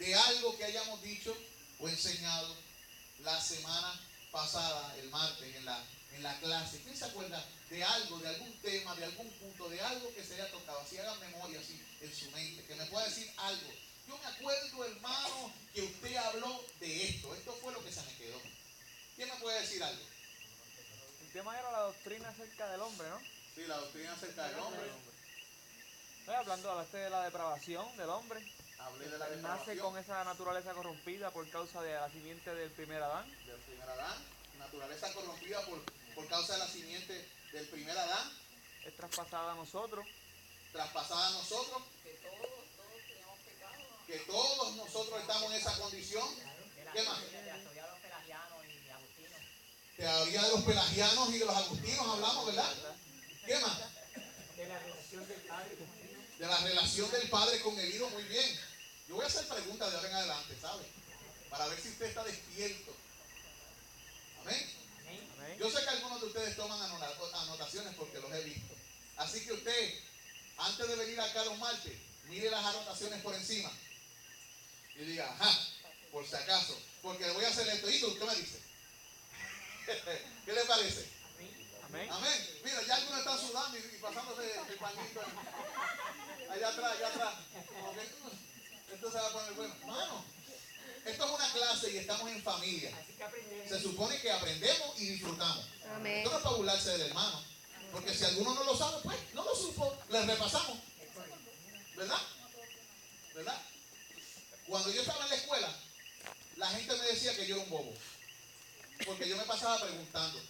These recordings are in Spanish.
de algo que hayamos dicho o enseñado la semana pasada, el martes, en la clase. ¿Quién se acuerda de algo, de algún tema, de algún punto, de algo que se haya tocado? Así hagan memoria así en su mente, que me pueda decir algo. Yo me acuerdo, hermano, que usted habló de esto. Esto fue lo que se me quedó. ¿Quién me puede decir algo? El tema era la doctrina acerca del hombre, ¿no? Sí, la doctrina acerca del hombre. Hablaste de la depravación del hombre. Hablé de la Él nace depravación con esa naturaleza corrompida por causa de la simiente del primer Adán. del primer Adán. Naturaleza corrompida por causa de la simiente del primer Adán. Es traspasada a nosotros. Traspasada a nosotros. Que todos tenemos pecado. Que todos nosotros estamos en esa condición. ¿Qué más? De la teoría de los pelagianos y agustinos. Teoría de los pelagianos y de los agustinos hablamos, ¿verdad? ¿Qué más? De la relación del Padre con el Hijo. De la relación del Padre con el Hijo, muy bien. Yo voy a hacer preguntas de ahora en adelante, ¿sabe? Para ver si usted está despierto. Amén. Amén. Yo sé que algunos de ustedes toman anotaciones porque los he visto. Así que usted, antes de venir acá los martes, mire las anotaciones por encima. Y diga, ajá, por si acaso. Porque le voy a hacer esto. ¿Y tú qué me dice? ¿Qué le parece? Amén. Amén. Mira, ya algunos están sudando y pasándose el pañito allá atrás, allá atrás. Esto se va a poner bueno. Hermano, esto es una clase y estamos en familia. Así que aprendemos. Se supone que aprendemos y disfrutamos. Amén. Esto no es para burlarse del hermano. Porque si alguno no lo sabe, pues no lo supo. Le repasamos. ¿Verdad? ¿Verdad? Cuando yo estaba en la escuela, la gente me decía que yo era un bobo. Porque yo me pasaba preguntando.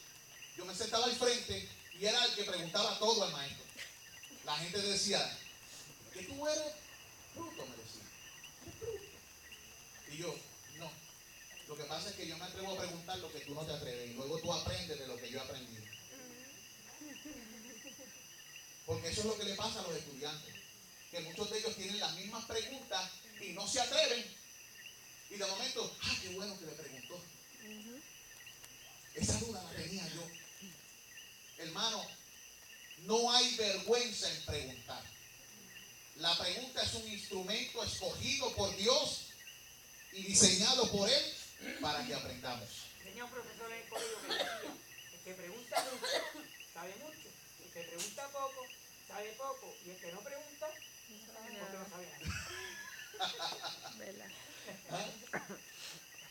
Yo me sentaba al frente y era el que preguntaba todo al maestro. La gente decía, ¿que tú eres bruto? Me decía. ¿Qué bruto? Y yo, no. Lo que pasa es que yo me atrevo a preguntar lo que tú no te atreves y luego tú aprendes de lo que yo he aprendido. Porque eso es lo que le pasa a los estudiantes. Que muchos de ellos tienen las mismas preguntas y no se atreven. Y de momento, qué bueno que le preguntó. Esa duda la tenía yo. Hermano, no hay vergüenza en preguntar. La pregunta es un instrumento escogido por Dios y diseñado por Él para que aprendamos. Tenía un profesor en el colegio que decía, el que pregunta mucho, sabe mucho. El que pregunta poco, sabe poco. Y el que no pregunta, porque no sabe nada. ¿Verdad?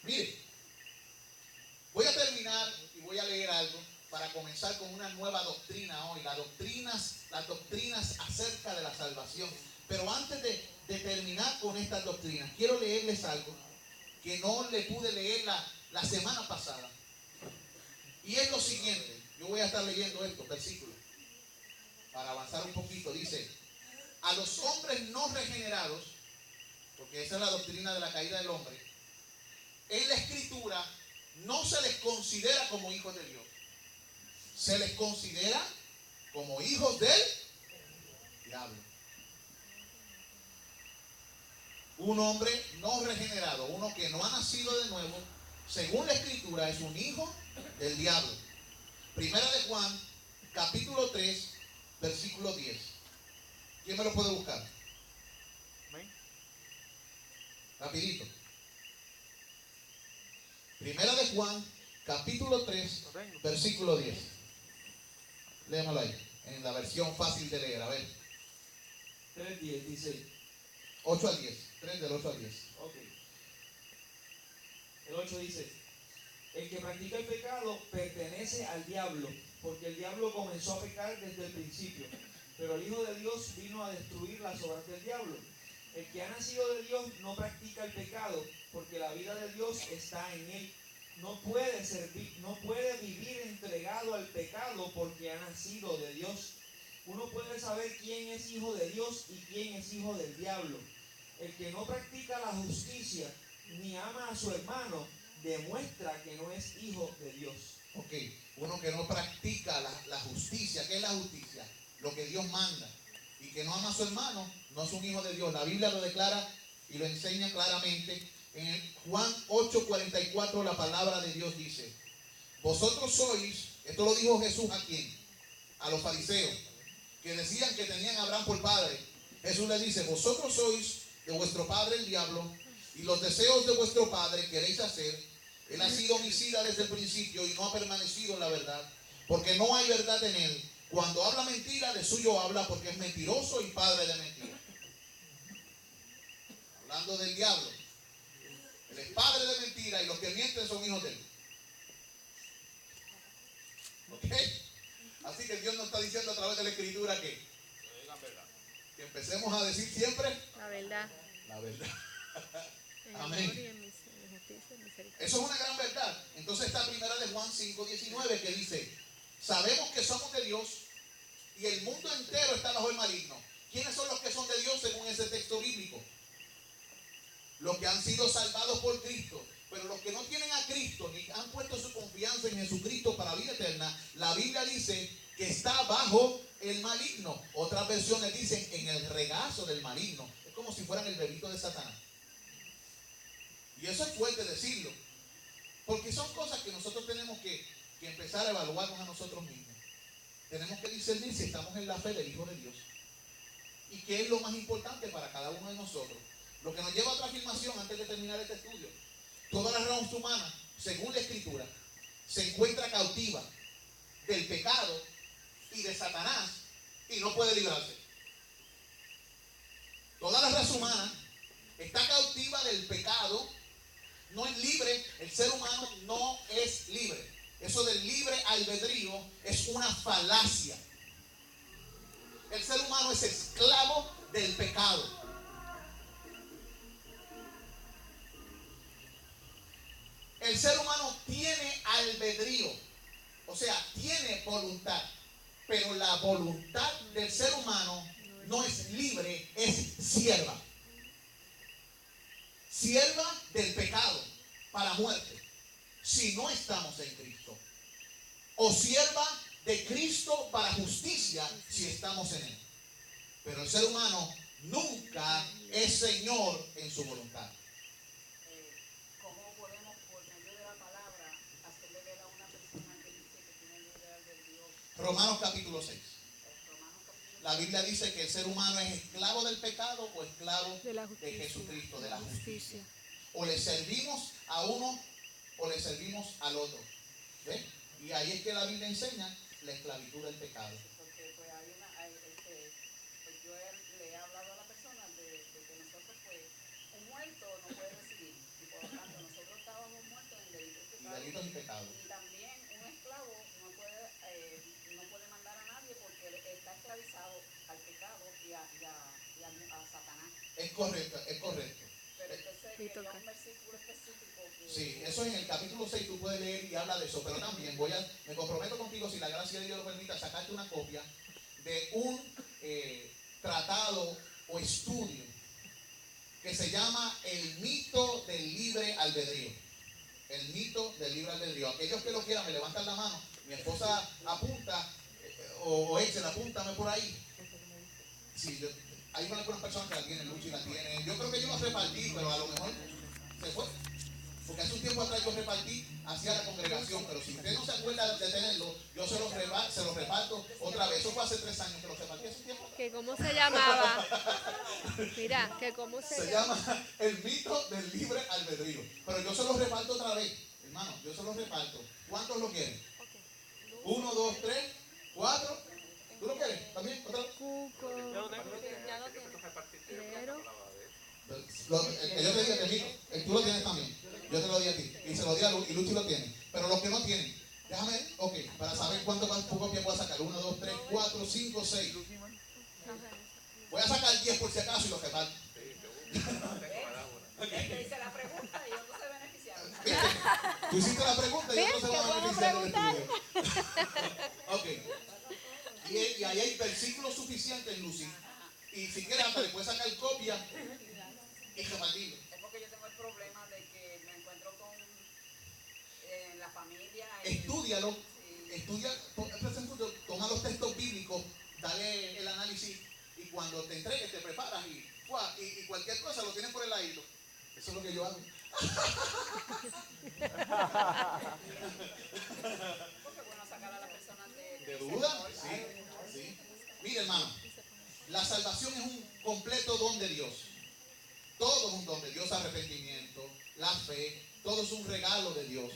Mire, voy a terminar y voy a leer algo para comenzar con una nueva doctrina hoy, las doctrinas acerca de la salvación. Pero antes de terminar con estas doctrinas, quiero leerles algo que no le pude leer la semana pasada. Y es lo siguiente, yo voy a estar leyendo estos versículos para avanzar un poquito. Dice, a los hombres no regenerados, porque esa es la doctrina de la caída del hombre, en la Escritura no se les considera como hijos de Dios. Se les considera como hijos del diablo. Un hombre no regenerado, uno que no ha nacido de nuevo, según la Escritura, es un hijo del diablo. Primera de Juan, capítulo 3, versículo 10. ¿Quién me lo puede buscar? Amén. Rapidito. Primera de Juan, capítulo 3, versículo 10. Léemoslo ahí, en la versión fácil de leer. A ver. 3:10 dice. 8 al 10. 3 del 8 al 10. Ok. El 8 dice, el que practica el pecado pertenece al diablo, porque el diablo comenzó a pecar desde el principio, pero el Hijo de Dios vino a destruir las obras del diablo. El que ha nacido de Dios no practica el pecado, porque la vida de Dios está en él. No puede vivir entregado al pecado porque ha nacido de Dios. Uno puede saber quién es hijo de Dios y quién es hijo del diablo. El que no practica la justicia ni ama a su hermano demuestra que no es hijo de Dios. Ok, uno que no practica la justicia. ¿Qué es la justicia? Lo que Dios manda. Y que no ama a su hermano, no es un hijo de Dios. La Biblia lo declara y lo enseña claramente. En Juan 8:44 la palabra de Dios dice, vosotros sois, esto lo dijo Jesús a quién, a los fariseos, que decían que tenían a Abraham por padre. Jesús le dice, vosotros sois de vuestro padre el diablo, y los deseos de vuestro padre queréis hacer. Él ha sido homicida desde el principio y no ha permanecido en la verdad, porque no hay verdad en él. Cuando habla mentira, de suyo habla, porque es mentiroso y padre de mentira. Hablando del diablo. Él es padre de mentira y los que mienten son hijos de él. ¿Ok? Así que Dios nos está diciendo a través de la Escritura que empecemos a decir siempre La verdad. la verdad. En Amén. amor y en justicia y misericordia. Eso es una gran verdad. Entonces está primera de Juan 5:19 que dice: sabemos que somos de Dios y el mundo entero está bajo el maligno. ¿Quiénes son los que son de Dios según ese texto bíblico? Los que han sido salvados por Cristo. Pero los que no tienen a Cristo ni han puesto su confianza en Jesucristo para vida eterna, la Biblia dice que está bajo el maligno. Otras versiones dicen en el regazo del maligno. Es como si fueran el bebito de Satanás. Y eso es fuerte decirlo, porque son cosas que nosotros tenemos que empezar a evaluarnos a nosotros mismos. Tenemos que discernir si estamos en la fe del Hijo de Dios y qué es lo más importante para cada uno de nosotros. Lo que nos lleva a otra afirmación antes de terminar este estudio: toda la raza humana, según la Escritura, se encuentra cautiva del pecado y de Satanás y no puede librarse. Toda la raza humana está cautiva del pecado, no es libre. El ser humano no es libre. Eso del libre albedrío es una falacia. El ser humano es esclavo del pecado. El ser humano tiene albedrío, o sea, tiene voluntad, pero la voluntad del ser humano no es libre, es sierva. Sierva del pecado para muerte, si no estamos en Cristo. O sierva de Cristo para justicia, si estamos en Él. Pero el ser humano nunca es Señor en su voluntad. ¿Cómo podemos, por medio de la palabra, hacerle ver a una persona que dice que tiene libre albedrío? Romanos capítulo 6. Romanos capítulo La Biblia dice que el ser humano es esclavo del pecado o esclavo De la de justicia. Jesucristo, de la justicia. O le servimos a uno o le servimos al otro. ¿Ves? Y ahí es que la Biblia enseña la esclavitud del pecado. porque pues pues yo le he hablado a la persona de que nosotros pues un muerto no puede decidir y por lo tanto nosotros estábamos muertos en delitos y Y pecados. delitos y pecados. Y también un esclavo no puede mandar a nadie porque él está esclavizado al pecado y a Satanás. Es correcto, es correcto. Pero entonces Me quería toca. un versículo específico que... Sí, eso en el capítulo 6 tú puedes leer y habla de eso, pero también me comprometo contigo, si la gracia de Dios lo permite, a sacarte una copia de un tratado o estudio que se llama El mito del libre albedrío. El mito del libre albedrío. Aquellos que lo quieran me levantan la mano. Mi esposa apunta, o Excel, apúntame por ahí. Sí, hay algunas personas que la tienen, Luchi la tiene. Yo creo que yo los repartí, pero a lo mejor se fue. Porque hace un tiempo atrás yo repartí hacia la congregación, pero si usted no se acuerda de tenerlo, yo se los reparto otra vez. Eso fue hace 3 años que los repartí, hace un tiempo atrás. ¿Que cómo se llamaba? Mira, que cómo Se llama El mito del libre albedrío. Pero yo se los reparto otra vez, hermano, yo se los reparto. ¿Cuántos lo quieren? 1, 2, 3, 4. ¿Tú lo quieres? ¿También? ¿Otra vez? Cuco. Yo lo tengo. Ya lo tiene. Lero. El que yo te dije, te digo, tú lo tienes también. Yo te lo di a ti. Y se lo di a Luchi y Luchi lo tiene. Pero los que no tienen, déjame ver, ok, para saber cuánto copia puedo sacar. 1, 2, 3, 4, 5, 6. Voy a sacar 10 por si acaso y los reparto. El que hice la pregunta y otros se beneficiaron. Tú hiciste la pregunta y otros se van a beneficiar del estudio. Ok. Y ahí hay versículos suficientes, Lucy. Y si quieres, hasta le puedes sacar copia y repartirlo. Es porque yo tengo el problema de que me encuentro con la familia. Estúdialo. Sí. Estudia, toma los textos bíblicos, dale el análisis y cuando te entregues te preparas y cualquier cosa lo tienes por el ladito. Eso es lo que yo hago. Porque es bueno sacar a las personas ¿De duda? Sí, sí. Mire, hermano, la salvación es un completo don de Dios. Todo es un don de Dios, arrepentimiento, la fe, todo es un regalo de Dios.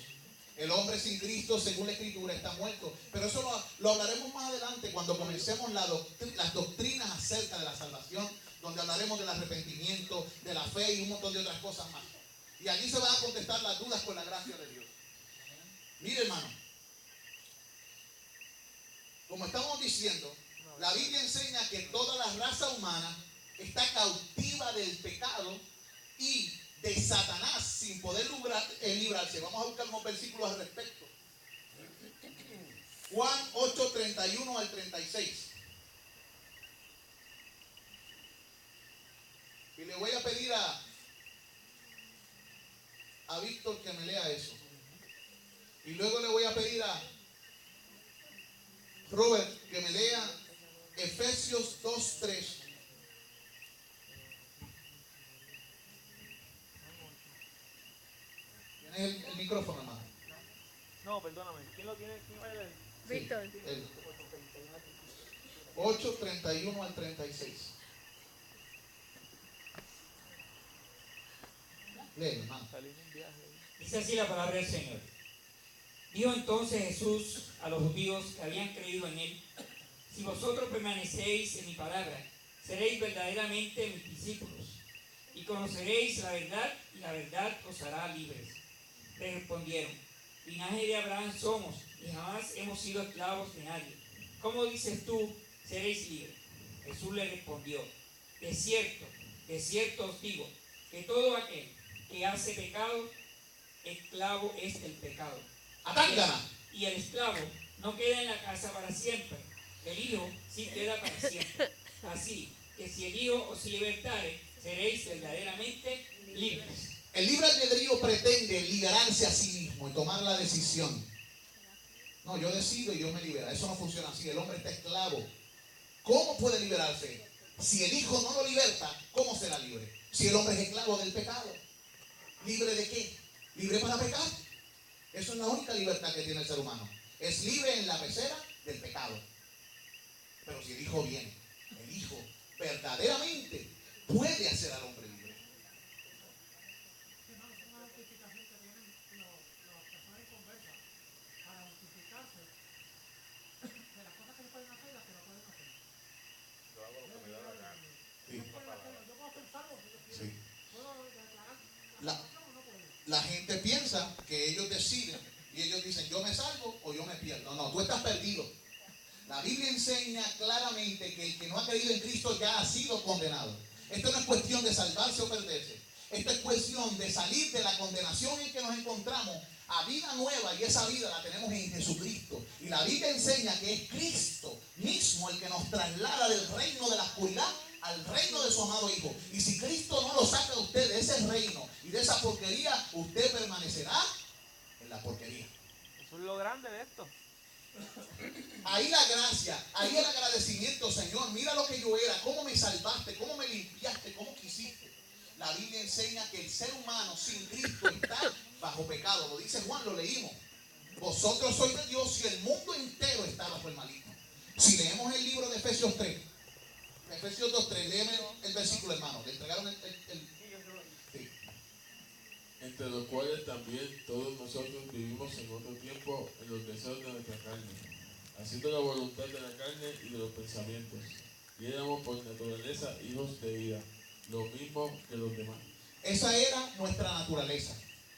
El hombre sin Cristo, según la Escritura, está muerto. Pero eso lo hablaremos más adelante cuando comencemos las doctrinas acerca de la salvación, donde hablaremos del arrepentimiento, de la fe y un montón de otras cosas más. Y allí se van a contestar las dudas con la gracia de Dios. Mire, hermano, como estamos diciendo, la Biblia enseña que toda la raza humana está cautiva del pecado y de Satanás sin poder librarse. Vamos a buscar unos versículos al respecto. Juan 8, 31 al 36. Y le voy a pedir a Víctor que me lea eso. Y luego le voy a pedir a Robert que me lea Efesios 2, 3. ¿Tienes el micrófono, hermano? No, perdóname. ¿Quién lo tiene? ¿Quién va a leer? Víctor. El 8, 31 al 36. Lee, hermano. Salí en un viaje. Dice así la palabra del Señor. Dijo entonces Jesús a los judíos que habían creído en él: si vosotros permanecéis en mi palabra, seréis verdaderamente mis discípulos, y conoceréis la verdad, y la verdad os hará libres. Le respondieron: linaje de Abraham somos, y jamás hemos sido esclavos de nadie. ¿Cómo dices tú, seréis libres? Jesús le respondió: de cierto os digo, que todo aquel que hace pecado, esclavo es del pecado. Atángana. Y el esclavo no queda en la casa para siempre, el hijo sí queda para siempre. Así que si el hijo os libertare, seréis verdaderamente libres. El libre albedrío pretende liberarse a sí mismo y tomar la decisión. No, yo decido y Dios me libera. Eso no funciona así. El hombre está esclavo. ¿Cómo puede liberarse? Si el hijo no lo liberta, ¿cómo será libre? Si el hombre es esclavo del pecado. ¿Libre de qué? ¿Libre para pecar? Eso es la única libertad que tiene el ser humano. Es libre en la pecera del pecado. Pero si el hijo viene, el hijo verdaderamente puede hacer al hombre libre. Sí. La gente piensa que ellos deciden y ellos dicen: yo me salvo o yo me pierdo. No, tú estás perdido. La Biblia enseña claramente que el que no ha creído en Cristo ya ha sido condenado. Esto no es cuestión de salvarse o perderse. Esto es cuestión de salir de la condenación en que nos encontramos a vida nueva, y esa vida la tenemos en Jesucristo. Y la Biblia enseña que es Cristo mismo el que nos traslada del reino de la oscuridad al reino de su amado Hijo. Y si Cristo no lo saca a usted de ese reino y de esa porquería, usted permanecerá en la porquería. Eso es lo grande de esto. Ahí la gracia, ahí el agradecimiento: Señor, mira lo que yo era, cómo me salvaste, cómo me limpiaste, cómo quisiste. La Biblia enseña que el ser humano sin Cristo está bajo pecado. Lo dice Juan, lo leímos. Vosotros sois de Dios y el mundo entero está bajo el maligno. Si leemos el libro de Efesios 3, Efesios 2:3, léeme el versículo, hermano. Le entregaron el sí. Entre los cuales también todos nosotros vivimos en otro tiempo en los deseos de nuestra carne, haciendo la voluntad de la carne y de los pensamientos. Y éramos por naturaleza hijos de ira, lo mismo que los demás. Esa era nuestra naturaleza.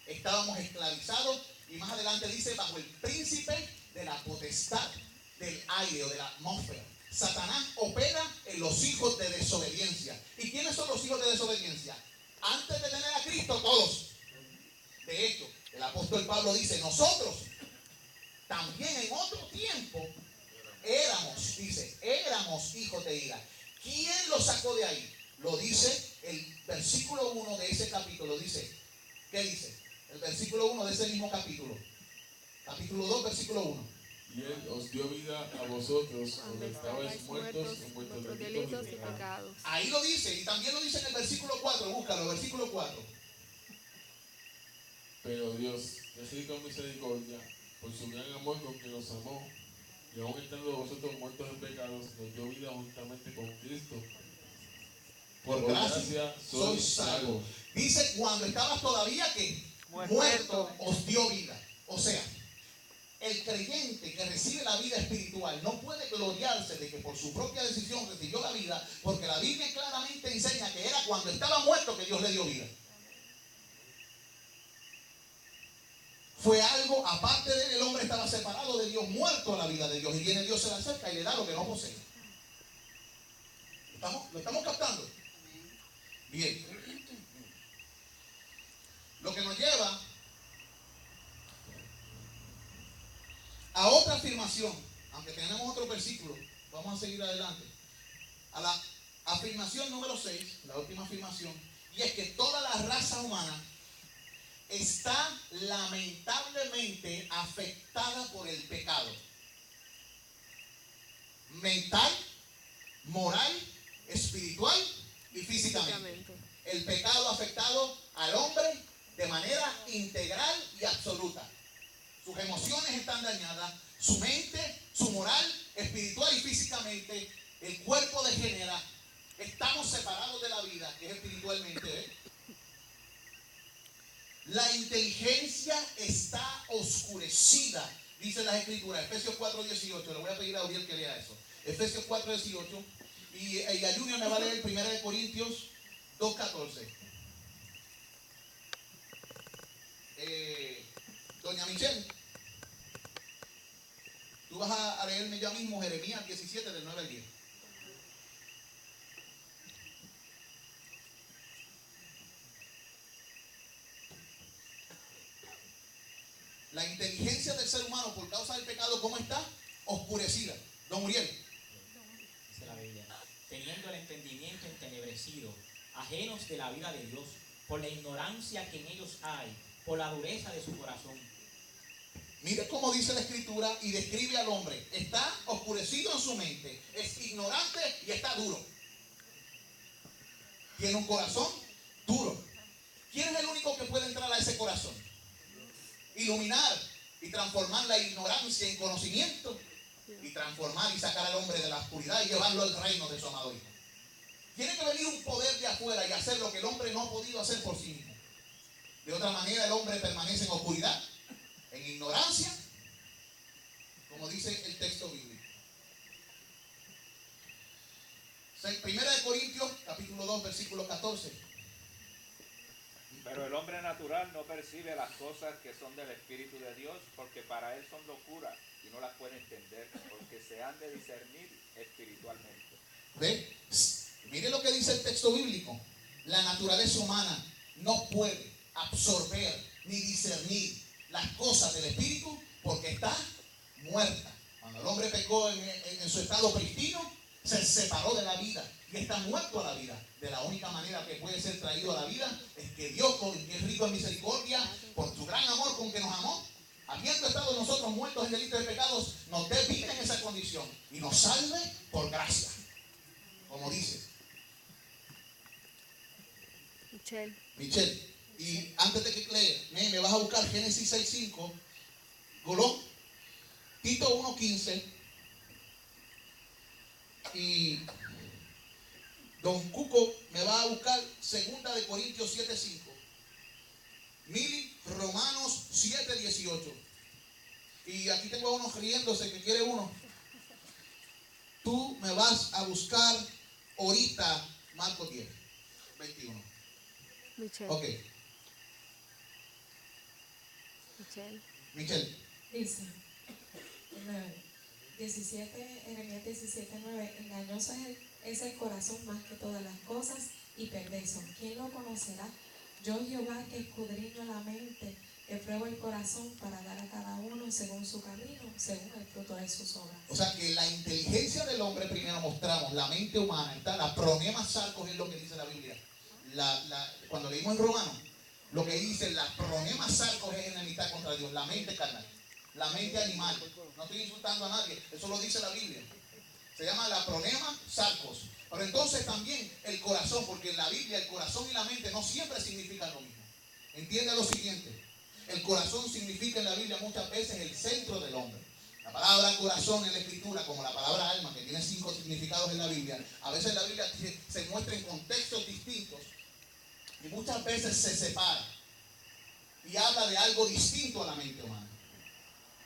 Estábamos esclavizados, y más adelante dice: bajo el príncipe de la potestad del aire o de la atmósfera. Satanás opera en los hijos de desobediencia. ¿Y quiénes son los hijos de desobediencia? Antes de tener a Cristo, todos. De hecho, el apóstol Pablo dice: nosotros también en otro tiempo éramos hijos de ira. ¿Quién lo sacó de ahí? Lo dice el versículo 1 de ese capítulo. Dice, ¿qué dice? El versículo 1 de ese mismo capítulo. Capítulo 2, versículo 1. Y Él os dio vida a vosotros cuando estabais muertos en vuestros delitos y pecados. Ahí lo dice, y también lo dice en el versículo 4. Búscalo, versículo 4. Pero Dios, que es rico en misericordia, por su gran amor con que nos amó, y aún estando vosotros muertos en pecados, nos dio vida juntamente con Cristo. Por gracia sois salvos. Dice, cuando estabas todavía que muerto os dio vida. O sea, el creyente que recibe la vida espiritual no puede gloriarse de que por su propia decisión recibió la vida, porque la Biblia claramente enseña que era cuando estaba muerto que Dios le dio vida. Fue algo, aparte de él, el hombre estaba separado de Dios, muerto a la vida de Dios, y viene Dios, se le acerca y le da lo que no posee. ¿Lo estamos captando? Bien. Lo que nos lleva a otra afirmación, aunque tenemos otro versículo, vamos a seguir adelante, a la afirmación número 6, la última afirmación, y es que toda la raza humana está lamentablemente afectada por el pecado. Mental, moral, espiritual y físicamente. El pecado ha afectado al hombre de manera integral y absoluta. Sus emociones están dañadas, su mente, su moral, espiritual y físicamente, el cuerpo degenera. Estamos separados de la vida, que es espiritualmente. La inteligencia está oscurecida, dice las Escrituras. Efesios 4:18. Le voy a pedir a Uriel que lea eso. Efesios 4:18. Y a Junior me va a leer 1 Corintios 2:14. Doña Michelle, tú vas a leerme ya mismo Jeremías 17 del 9 al 10. La inteligencia del ser humano por causa del pecado, ¿cómo está? Oscurecida. Don Uriel. Dice la Biblia, teniendo el entendimiento entenebrecido, ajenos de la vida de Dios, por la ignorancia que en ellos hay, por la dureza de su corazón. Mire cómo dice la Escritura y describe al hombre. Está oscurecido en su mente, es ignorante y está duro. Tiene un corazón duro. ¿Quién es el único que puede entrar a ese corazón? Iluminar y transformar la ignorancia en conocimiento y transformar y sacar al hombre de la oscuridad y llevarlo al reino de su amado Hijo. Tiene que venir un poder de afuera y hacer lo que el hombre no ha podido hacer por sí mismo. De otra manera el hombre permanece en oscuridad, en ignorancia, como dice el texto bíblico. 1 Corintios capítulo 2 versículo 14. Pero el hombre natural no percibe las cosas que son del Espíritu de Dios, porque para él son locura y no las puede entender, porque se han de discernir espiritualmente. ¿Ve? Mire lo que dice el texto bíblico. La naturaleza humana no puede absorber ni discernir las cosas del Espíritu porque está muerta. Cuando el hombre pecó en su estado pristino, se separó de la vida y está muerto a la vida. De la única manera que puede ser traído a la vida es que Dios, que es rico en misericordia, por su gran amor con que nos amó, habiendo estado nosotros muertos en delitos de pecados, nos dé vida en esa condición y nos salve por gracia, como dice Michelle. Y antes de que lea, me vas a buscar Génesis 6:5, Golón, Tito 1:15 y Don Cuco me va a buscar 2 Corintios 7:5. Mili, Romanos 7:18. Y aquí tengo a uno riéndose que quiere uno. Tú me vas a buscar ahorita Marcos 10:21. Michelle. Ok. Michelle. Dice, Jeremías 17:9, engañoso es el corazón más que todas las cosas y perverso. ¿Quién lo conocerá? Yo, Jehová, que escudriño la mente, que pruebo el corazón para dar a cada uno según su camino, según el fruto de sus obras. O sea que la inteligencia del hombre, primero mostramos, la mente humana, está la pronema sarcos, es lo que dice la Biblia. Cuando leímos en Romanos, lo que dice la pronema sarcos es enemistad contra Dios, la mente carnal, la mente animal. No estoy insultando a nadie, eso lo dice la Biblia. Se llama la pronema sarcos. Pero entonces también el corazón, porque en la Biblia el corazón y la mente no siempre significan lo mismo. Entiende lo siguiente, el corazón significa en la Biblia muchas veces el centro del hombre. La palabra corazón en la escritura, como la palabra alma, que tiene 5 significados en la Biblia, a veces la Biblia se muestra en contextos distintos y muchas veces se separa y habla de algo distinto a la mente humana.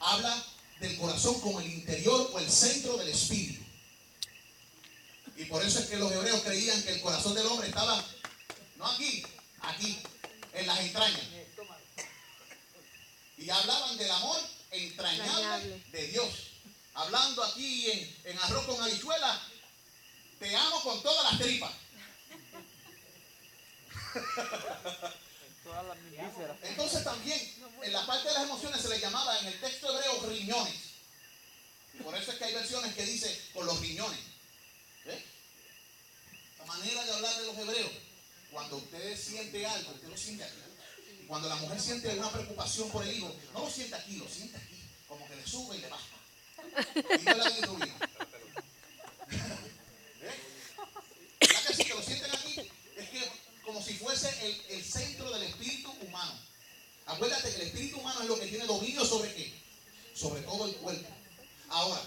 Habla del corazón como el interior o el centro del espíritu. Y por eso es que los hebreos creían que el corazón del hombre estaba, no aquí, aquí, en las entrañas. Y hablaban del amor entrañable de Dios. Hablando aquí en arroz con habichuela, te amo con todas las tripas. Todas las vísceras. Entonces también, en la parte de las emociones se le llamaba en el texto hebreo riñones. Y por eso es que hay versiones que dice con los riñones. ¿Ves? La manera de hablar de los hebreos. Cuando usted siente algo, usted lo siente aquí. Y cuando la mujer siente una preocupación por el hijo, no lo siente aquí, lo siente aquí. Como que le sube y le baja. Y no la bilirrubina. ¿Ves? ¿Verdad que si que lo sienten aquí? Es que como si fuese el centro del espíritu humano. Acuérdate que el espíritu humano es lo que tiene dominio sobre qué? Sobre todo el cuerpo. Ahora,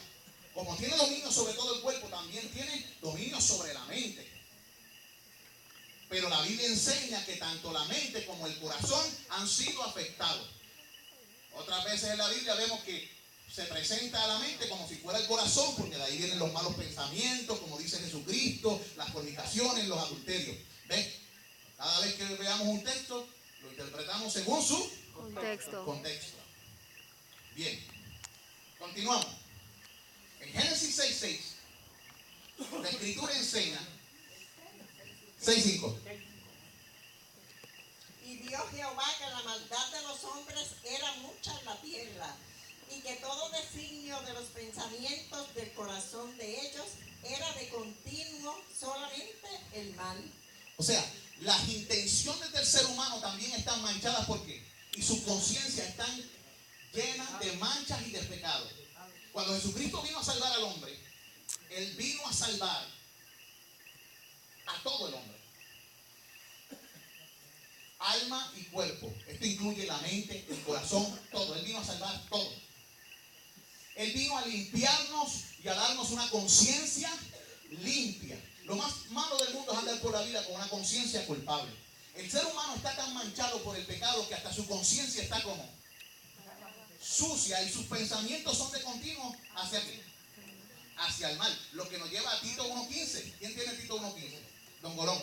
como tiene dominio sobre todo el cuerpo, también tiene dominio sobre la mente. Pero la Biblia enseña que tanto la mente como el corazón han sido afectados. Otras veces en la Biblia vemos que se presenta a la mente como si fuera el corazón, porque de ahí vienen los malos pensamientos, como dice Jesucristo, las fornicaciones, los adulterios. ¿Ves? Cada vez que veamos un texto, lo interpretamos según su contexto. Bien, continuamos. En Génesis 6:6, la escritura enseña 6:5. Y vio Jehová que la maldad de los hombres era mucha en la tierra, y que todo designio de los pensamientos del corazón de ellos era de continuo solamente el mal. O sea, las intenciones del ser humano también están manchadas, ¿por qué? Y sus conciencias están llenas de manchas y de pecados. Cuando Jesucristo vino a salvar al hombre, Él vino a salvar a todo el hombre. Alma y cuerpo. Esto incluye la mente, el corazón, todo. Él vino a salvar todo. Él vino a limpiarnos y a darnos una conciencia limpia. Lo más malo del mundo es andar por la vida con una conciencia culpable. El ser humano está tan manchado por el pecado que hasta su conciencia está como sucia y sus pensamientos son de continuo hacia qué? Hacia el mal. Lo que nos lleva a Tito 1:15. ¿Quién tiene Tito 1:15? Don Golón.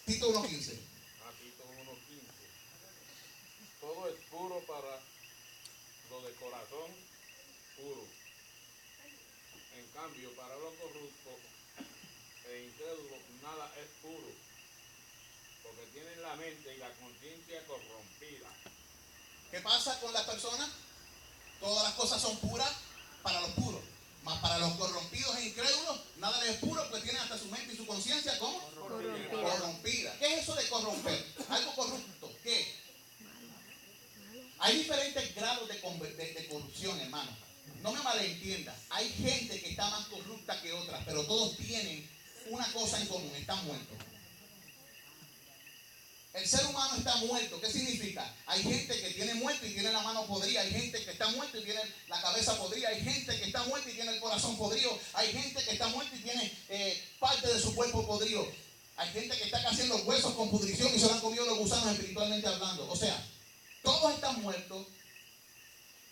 Tito 1:15. Tito 1:15. Todo es puro para lo de corazón puro. En cambio, para lo corrupto e incrédulo, nada es puro, porque tienen la mente y la conciencia corrompida. ¿Qué pasa con las personas? Todas las cosas son puras para los puros, mas para los corrompidos e incrédulos, nada les es puro, porque tienen hasta su mente y su conciencia ¿cómo? Corrompida. ¿Qué es eso de corromper? Algo corrupto. ¿Qué? Hay diferentes grados de corrupción, hermano. No me malentienda. Hay gente que está más corrupta que otras, pero todos tienen una cosa en común: están muertos. El ser humano está muerto. ¿Qué significa? Hay gente que tiene muerto y tiene la mano podrida. Hay gente que está muerto y tiene la cabeza podrida. Hay gente que está muerta y tiene el corazón podrido. Hay gente que está muerta y tiene parte de su cuerpo podrido. Hay gente que está casi en los huesos con pudrición y se lo han comido los gusanos espiritualmente hablando. O sea, todos están muertos,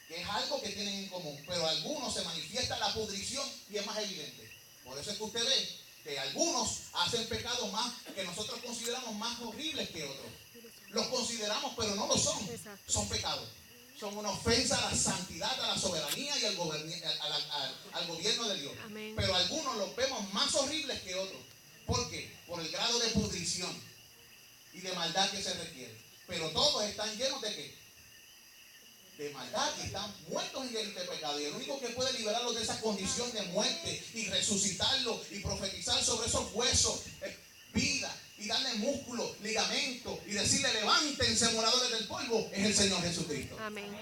que es algo que tienen en común, pero algunos se manifiesta la pudrición y es más evidente. Por eso es que usted ve que algunos hacen pecados más que nosotros consideramos más horribles que otros. Los consideramos, pero no lo son. Son pecados. Son una ofensa a la santidad, a la soberanía y al gobierno de Dios. Amén. Pero algunos los vemos más horribles que otros. ¿Por qué? Por el grado de pudrición y de maldad que se requiere. Pero todos están llenos de ¿qué? De maldad, y están muertos en el pecado. Y el único que puede liberarlos de esa condición de muerte y resucitarlos y profetizar sobre esos huesos vida y darle músculo, ligamento y decirle levántense moradores del polvo es el Señor Jesucristo. Amén.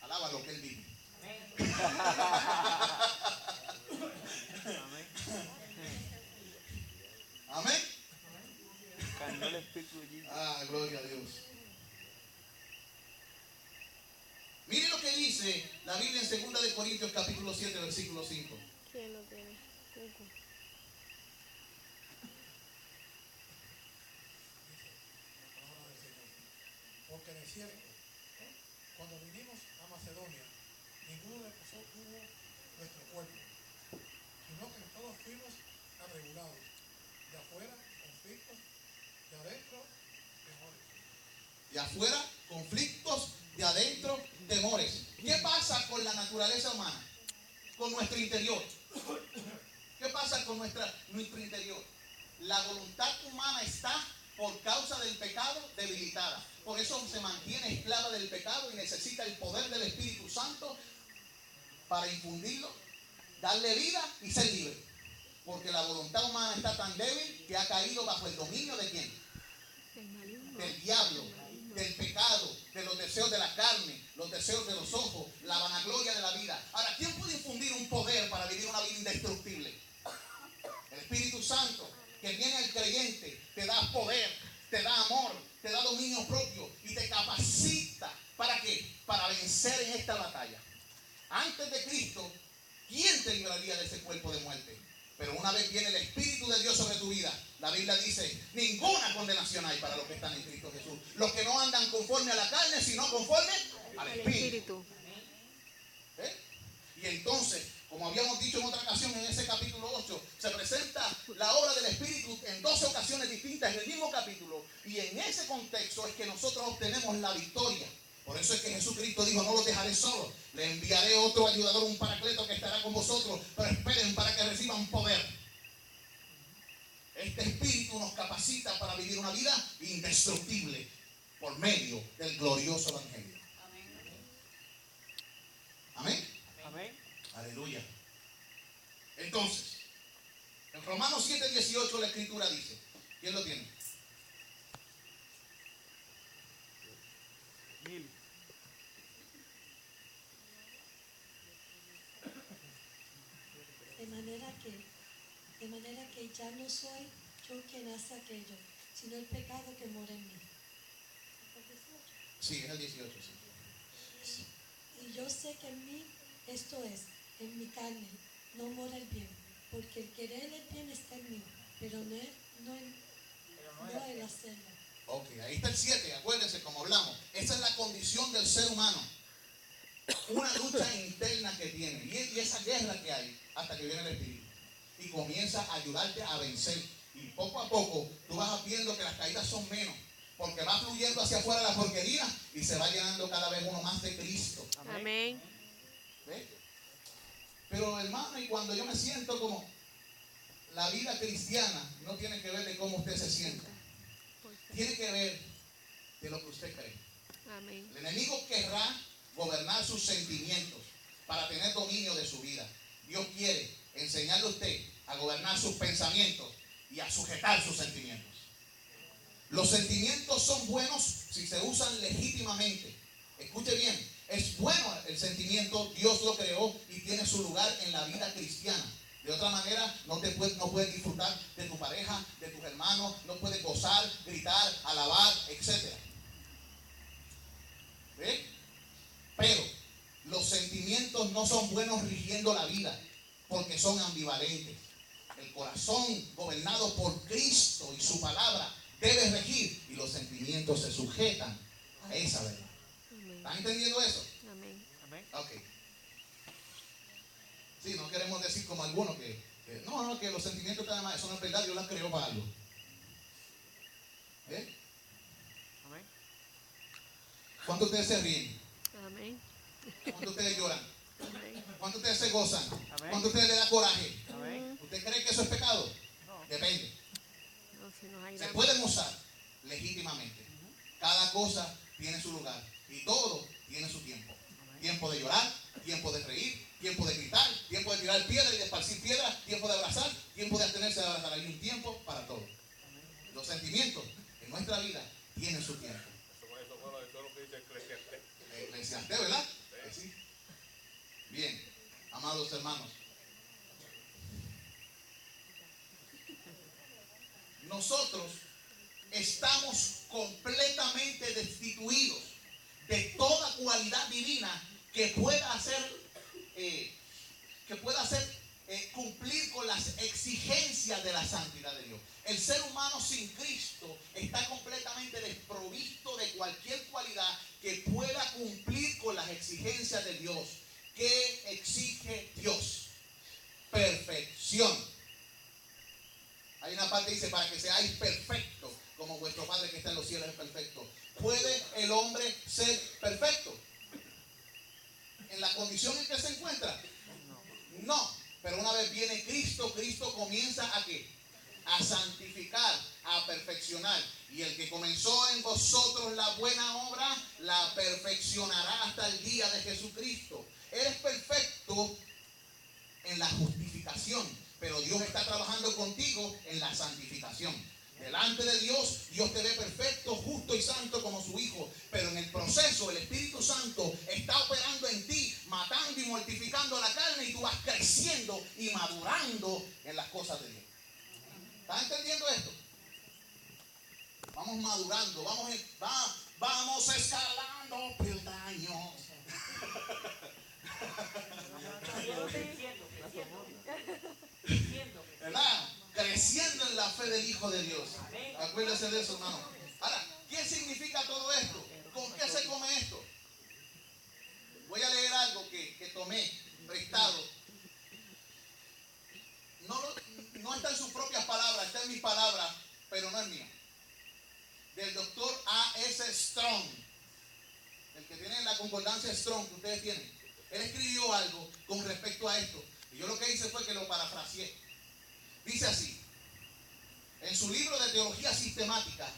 Alaba lo que Él vive. Amén. Gloria a Dios. dice la Biblia en 2 de Corintios capítulo 7, versículo 5? ¿Quién lo tiene? Cuco. Porque de cierto, cuando vinimos a Macedonia, ninguno de nosotros tuvo nuestro cuerpo, sino que todos fuimos atribulados, de afuera, conflictos, de adentro, temores. De afuera, conflictos, de adentro, temores. ¿Qué pasa con la naturaleza humana? Con nuestro interior. ¿Qué pasa con nuestro interior? La voluntad humana está, por causa del pecado, debilitada. Por eso se mantiene esclava del pecado y necesita el poder del Espíritu Santo para infundirlo, darle vida y ser libre. Porque la voluntad humana está tan débil que ha caído bajo el dominio ¿de quién? Del diablo, del pecado, de los deseos de la carne, los deseos de los ojos, la vanagloria de la vida. Ahora, ¿quién puede infundir un poder para vivir una vida indestructible? El Espíritu Santo, que viene al creyente, te da poder, te da amor, te da dominio propio y te capacita. ¿Para qué? Para vencer en esta batalla. Antes de Cristo, ¿quién te libraría de ese cuerpo de muerte? Pero una vez viene el Espíritu de Dios sobre tu vida, la Biblia dice, ninguna condenación hay para los que están en Cristo Jesús. Los que no andan conforme a la carne, sino conforme al Espíritu. ¿Eh? Y entonces, como habíamos dicho en otra ocasión, en ese capítulo 8, se presenta la obra del Espíritu en 12 ocasiones distintas en el mismo capítulo. Y en ese contexto es que nosotros obtenemos la victoria. Por eso es que Jesucristo dijo, no los dejaré solos, le enviaré otro ayudador, un paracleto que estará con vosotros, pero esperen para que reciban poder. Este Espíritu nos capacita para vivir una vida indestructible por medio del glorioso Evangelio. Amén. Amén. Aleluya. Entonces, en Romanos 7:18 la Escritura dice, ¿quién lo tiene? 1000. De manera que ya no soy yo quien hace aquello, sino el pecado que mora en mí. Sí, es el 18, sí. Y yo sé que en mí, esto es, en mi carne, no mora el bien, porque el querer el bien está en mí, pero no el hacerlo. Ok, ahí está el 7, acuérdense como hablamos. Esa es la condición del ser humano. Una lucha interna que tiene. Y esa guerra que hay hasta que viene el Espíritu. Y comienza a ayudarte a vencer. Y poco a poco tú vas viendo que las caídas son menos. Porque va fluyendo hacia afuera la porquería y se va llenando cada vez uno más de Cristo. Amén. ¿Ve? Pero hermano, y cuando yo me siento como la vida cristiana, no tiene que ver de cómo usted se sienta. Tiene que ver de lo que usted cree. Amén. El enemigo querrá gobernar sus sentimientos para tener dominio de su vida. Dios quiere enseñarle a usted a gobernar sus pensamientos y a sujetar sus sentimientos. Los sentimientos son buenos si se usan legítimamente. Escuche bien, es bueno el sentimiento, Dios lo creó y tiene su lugar en la vida cristiana. De otra manera, no puedes disfrutar de tu pareja, de tus hermanos, no puedes gozar, gritar, alabar, etc. ¿Ve? Pero los sentimientos no son buenos rigiendo la vida, porque son ambivalentes. El corazón gobernado por Cristo y su palabra debe regir, y los sentimientos se sujetan a esa verdad. ¿Están entendiendo eso? Amén. Amén. Ok. Sí, no queremos decir como algunos que que los sentimientos están mal. Eso no es verdad, Dios las creó para algo. ¿Eh? Amén. ¿Cuántos de ustedes se ríen? Amén. ¿Cuántos de ustedes lloran? Amén. ¿Cuántos de ustedes se gozan? Amén. ¿Cuántos de ustedes le da coraje? Amén. ¿Usted cree que eso es pecado? No. Depende. No, si nos Se ayudamos. pueden usar legítimamente. Cada cosa tiene su lugar y todo tiene su tiempo. Tiempo de llorar, tiempo de reír, tiempo de gritar, tiempo de tirar piedra y de esparcir piedra, tiempo de abrazar, tiempo de abstenerse de abrazar. Hay un tiempo para todo. Los sentimientos en nuestra vida tienen su tiempo. Eso es lo que dice Eclesiastés. Eclesiastés, ¿verdad? Sí. Bien, amados hermanos. Nosotros estamos completamente destituidos de toda cualidad divina que pueda cumplir con las exigencias de la santidad de Dios. El ser humano sin Cristo está completamente desprovisto de cualquier cualidad que pueda cumplir con las exigencias de Dios. ¿Qué exige Dios? Perfección. Hay una parte que dice, para que seáis perfectos, como vuestro Padre que está en los cielos es perfecto. ¿Puede el hombre ser perfecto en la condición en que se encuentra? No. Pero una vez viene Cristo, Cristo comienza a ¿qué? A santificar, a perfeccionar. Y el que comenzó en vosotros la buena obra, la perfeccionará hasta el día de Jesucristo. Eres perfecto en la justificación, pero Dios está trabajando contigo en la santificación. Delante de Dios, Dios te ve perfecto, justo y santo como su Hijo. Pero en el proceso, el Espíritu Santo está operando en ti, matando y mortificando la carne, y tú vas creciendo y madurando en las cosas de Dios. ¿Estás entendiendo esto? Vamos madurando, vamos escalando peldaños. ¿Verdad? Creciendo en la fe del Hijo de Dios. Acuérdese de eso, hermano. Ahora, ¿qué significa todo esto? ¿Con qué se come esto? Voy a leer algo que tomé prestado. No está en sus propias palabras, está en mis palabras, pero no es mía. Del doctor A.S. Strong, el que tiene la concordancia Strong que ustedes tienen. Él escribió algo con respecto a esto. Y yo lo que hice fue que lo parafraseé. Dice así, en su libro de teología sistemática,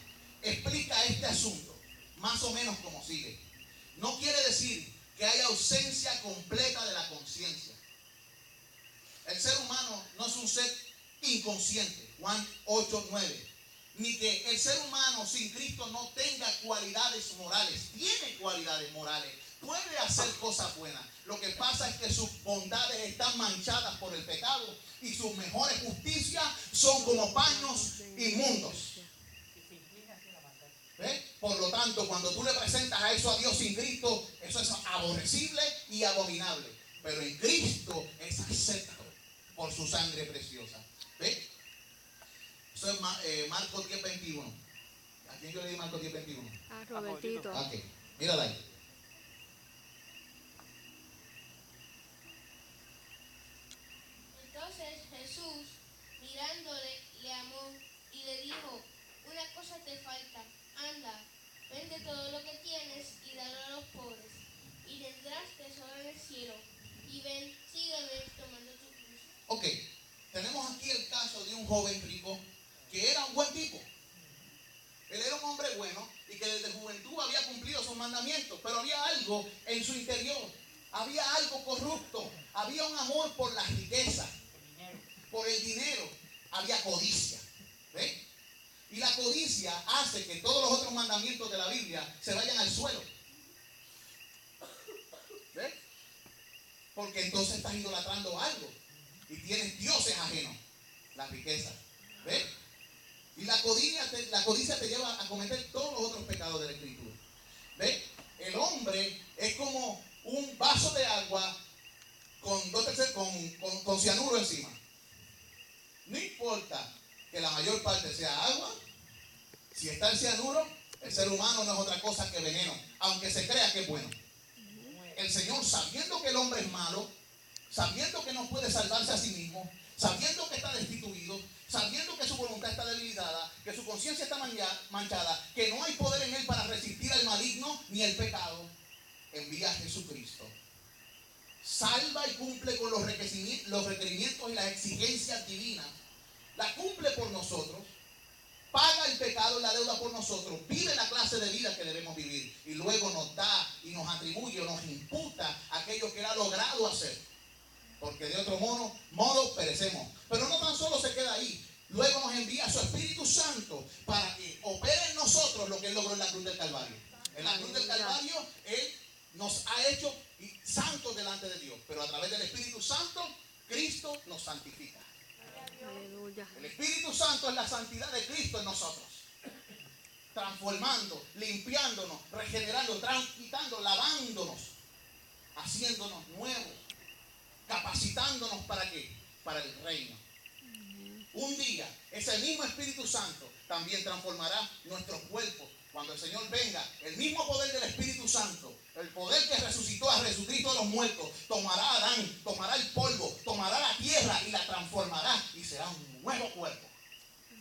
explica este asunto, más o menos como sigue. No quiere decir que haya ausencia completa de la conciencia. El ser humano no es un ser inconsciente, Juan 8:9. Ni que el ser humano sin Cristo no tenga cualidades morales. Tiene cualidades morales. Puede hacer cosas buenas. Lo que pasa es que sus bondades están manchadas por el pecado y sus mejores justicias son como paños inmundos. ¿Ves? Por lo tanto, cuando tú le presentas a Dios sin Cristo, eso es aborrecible y abominable. Pero en Cristo es acepto por su sangre preciosa. ¿Ves? Eso es Marcos 10:21. ¿A quién yo le di Marcos 10:21? A Robertito. Ok, mírala ahí. Entonces Jesús, mirándole, le amó y le dijo, una cosa te falta, anda, vende todo lo que tienes y dalo a los pobres, y tendrás tesoro en el cielo, y ven, sígueme tomando tu cruz. Ok, tenemos aquí el caso de un joven rico que era un buen tipo. Él era un hombre bueno y que desde juventud había cumplido sus mandamientos, pero había algo en su interior, había algo corrupto, había un amor por la riqueza, por el dinero, había codicia. ¿Ves? Y la codicia hace que todos los otros mandamientos de la Biblia se vayan al suelo. ¿Ves? Porque entonces estás idolatrando algo y tienes dioses ajenos, la riqueza. ¿Ves? Y la codicia te lleva a cometer todos los otros pecados de la Escritura. ¿Ves? El hombre es como un vaso de agua con cianuro encima. No importa que la mayor parte sea agua, si está el cianuro, el ser humano no es otra cosa que veneno, aunque se crea que es bueno. El Señor, sabiendo que el hombre es malo, sabiendo que no puede salvarse a sí mismo, sabiendo que está destituido, sabiendo que su voluntad está debilitada, que su conciencia está manchada, que no hay poder en él para resistir al maligno ni el pecado, envía a Jesucristo. Salva y cumple con los requerimientos y las exigencias divinas. La cumple por nosotros, paga el pecado y la deuda por nosotros, vive la clase de vida que debemos vivir y luego nos da y nos atribuye o nos imputa aquello que él ha logrado hacer. Porque de otro modo perecemos. Pero no tan solo se queda ahí. Luego nos envía a su Espíritu Santo para que opere en nosotros lo que él logró en la cruz del Calvario. En la cruz del Calvario él nos ha hecho santos delante de Dios. Pero a través del Espíritu Santo, Cristo nos santifica. Aleluya. El Espíritu Santo es la santidad de Cristo en nosotros. Transformando, limpiándonos, regenerando, transquitando, lavándonos. haciéndonos nuevos, capacitándonos ¿para qué? Para el reino. Un día, ese mismo Espíritu Santo también transformará nuestros cuerpos. Cuando el Señor venga, el mismo poder del Espíritu Santo, el poder que resucitó a Jesucristo de los muertos, tomará a Adán, tomará el polvo, tomará la tierra y la transformará y será un nuevo cuerpo,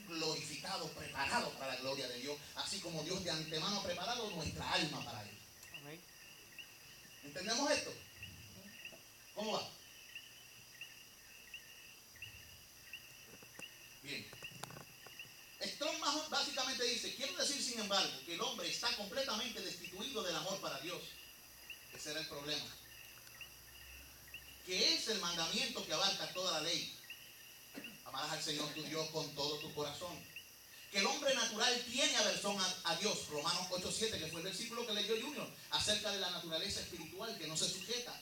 glorificado, preparado para la gloria de Dios, así como Dios de antemano ha preparado nuestra alma para Él. Amén. ¿Entendemos esto? ¿Cómo va? Bien. Strong básicamente dice, quiero decir sin embargo que el hombre está completamente destituido del amor para Dios. Ese era el problema. Que es el mandamiento que abarca toda la ley. Amarás al Señor tu Dios con todo tu corazón. Que el hombre natural tiene aversión a Dios. Romanos 8:7, que fue el versículo que leyó Junior, acerca de la naturaleza espiritual que no se sujeta.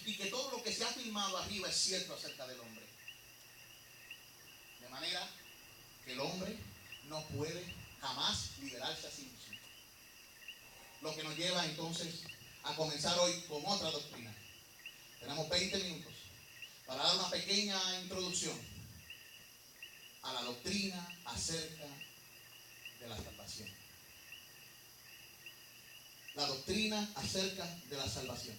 Y que todo lo que se ha afirmado arriba es cierto acerca del hombre. De manera que el hombre no puede jamás liberarse a sí mismo. Lo que nos lleva entonces a comenzar hoy con otra doctrina. Tenemos 20 minutos para dar una pequeña introducción a la doctrina acerca de la salvación. La doctrina acerca de la salvación.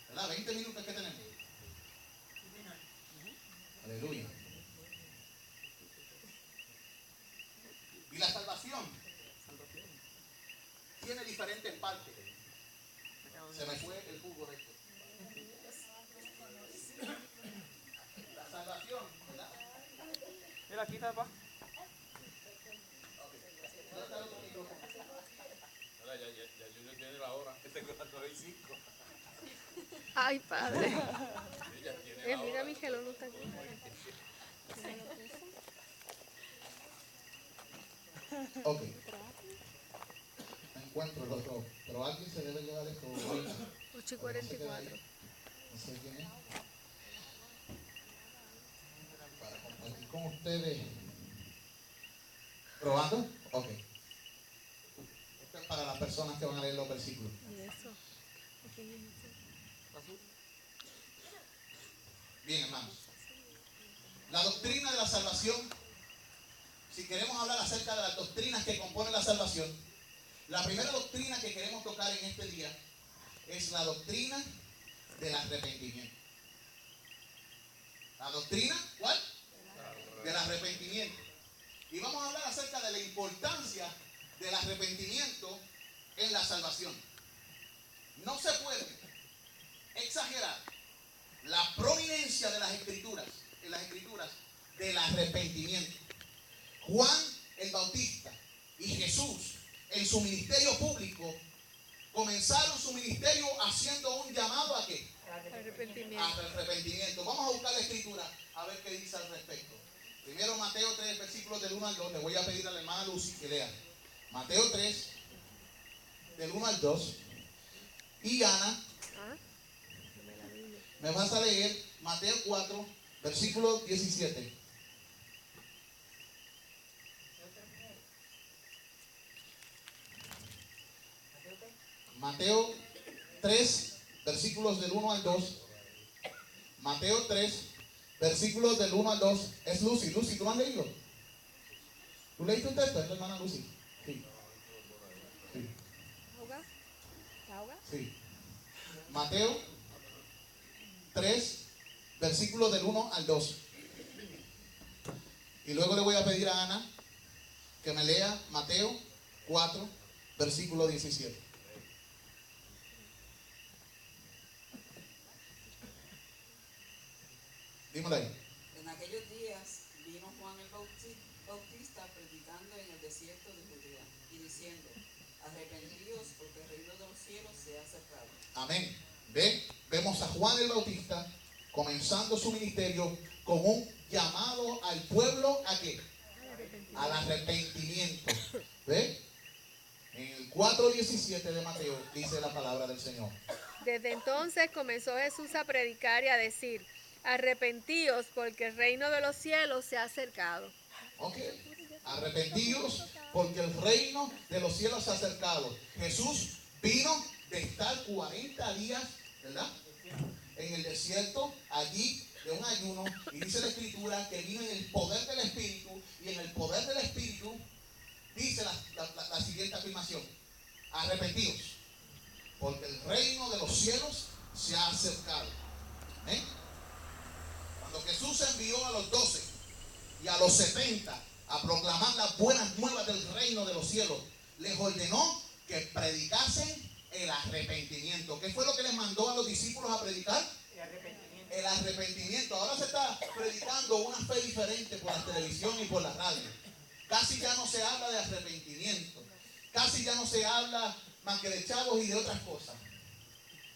¿Verdad? 20 minutos que tenemos. Aleluya. Y la salvación tiene diferentes partes. Se me fue el jugo de esto. La salvación, ¿verdad? Mira, aquí está, papá. Ya Junior tiene la hora. Tengo las 9:05. Ay, padre. Ella tiene la Mira, hora. Miguel, no está aquí. Ok. Me encuentro los dos. Pero alguien se debe llevar esto. 8:44. No sé quién es. Para compartir con ustedes. ¿Probando? Ok. Esto es para las personas que van a leer los versículos. ¿Y eso? Bien, hermanos. La doctrina de la salvación, si queremos hablar acerca de las doctrinas que componen la salvación, la primera doctrina que queremos tocar en este día es la doctrina del arrepentimiento. ¿La doctrina cuál? Del arrepentimiento. Y vamos a hablar acerca de la importancia del arrepentimiento en la salvación. No se puede exagerar la prominencia de las escrituras, en las escrituras, del arrepentimiento. Juan el Bautista y Jesús en su ministerio público comenzaron su ministerio haciendo un llamado ¿a qué? Arrepentimiento. Arrepentimiento. Vamos a buscar la escritura a ver qué dice al respecto. Primero Mateo 3, versículos del 1 al 2. Le voy a pedir a la hermana Lucy que lea. Mateo 3, del 1 al 2. Y Ana, me vas a leer Mateo 4, versículo 17. Mateo 3, versículos del 1 al 2. Mateo 3, versículos del 1 al 2. Es Lucy. Lucy, ¿tú lo has leído? ¿Tú leíste un texto? Es tu hermana Lucy. Sí. Sí. ¿Ahoga? ¿Te ahoga? Sí. Mateo 3, versículos del 1 al 2. Y luego le voy a pedir a Ana que me lea Mateo 4, versículo 17. Dímelo ahí. En aquellos días vino Juan el Bautista predicando en el desierto de Judea y diciendo, arrepentíos porque el reino de los cielos se ha acercado. Amén. Vemos a Juan el Bautista comenzando su ministerio con un llamado al pueblo ¿a qué? Al arrepentimiento. ¿Ve? En el 4:17 de Mateo dice la palabra del Señor. Desde entonces comenzó Jesús a predicar y a decir, arrepentíos porque el reino de los cielos se ha acercado. Ok. Arrepentíos porque el reino de los cielos se ha acercado. Jesús Vino de estar 40 días, ¿verdad?, en el desierto, allí de un ayuno, y dice la Escritura que vino en el poder del Espíritu, y en el poder del Espíritu dice la siguiente afirmación: arrepentidos, porque el reino de los cielos se ha acercado. ¿Eh? Cuando Jesús envió a los 12 y a los 70 a proclamar las buenas nuevas del reino de los cielos, les ordenó que predicasen el arrepentimiento. ¿Qué fue lo que les mandó a los discípulos a predicar? El arrepentimiento. Ahora se está predicando una fe diferente por la televisión y por la radio. Casi ya no se habla de arrepentimiento. Casi ya no se habla más que de chavos y de otras cosas.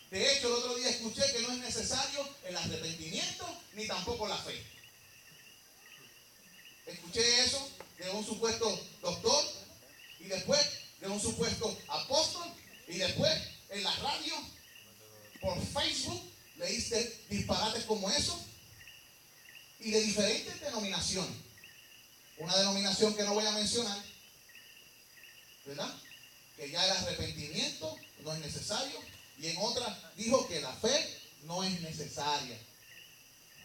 De hecho, el otro día escuché que no es necesario el arrepentimiento ni tampoco la fe. Escuché eso de un supuesto doctor, y después de un supuesto apóstol, y después en la radio, por Facebook, leíste disparates como eso, y de diferentes denominaciones. Una denominación que no voy a mencionar, ¿verdad?, que ya el arrepentimiento no es necesario, y en otra dijo que la fe no es necesaria.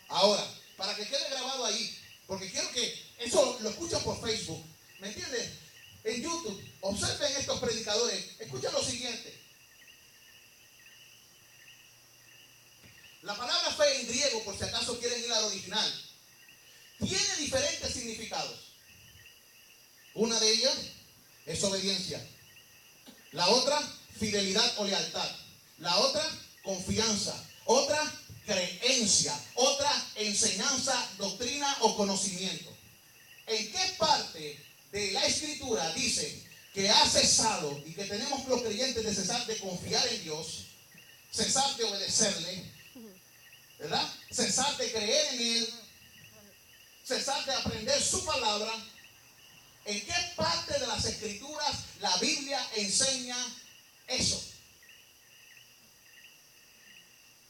Ahora, para que quede grabado ahí, porque quiero que eso lo escuchen por Facebook, ¿me entiendes? En YouTube, observen estos predicadores, escuchen lo siguiente. La palabra fe en griego, por si acaso quieren ir al original, tiene diferentes significados. Una de ellas es obediencia. La otra, fidelidad o lealtad. La otra, confianza. Otra, creencia. Otra, enseñanza, doctrina o conocimiento. ¿En qué parte de la Escritura dice que ha cesado y que tenemos los creyentes de cesar de confiar en Dios, cesar de obedecerle, ¿verdad?, cesar de creer en Él, cesar de aprender su palabra? ¿En qué parte de las Escrituras la Biblia enseña eso?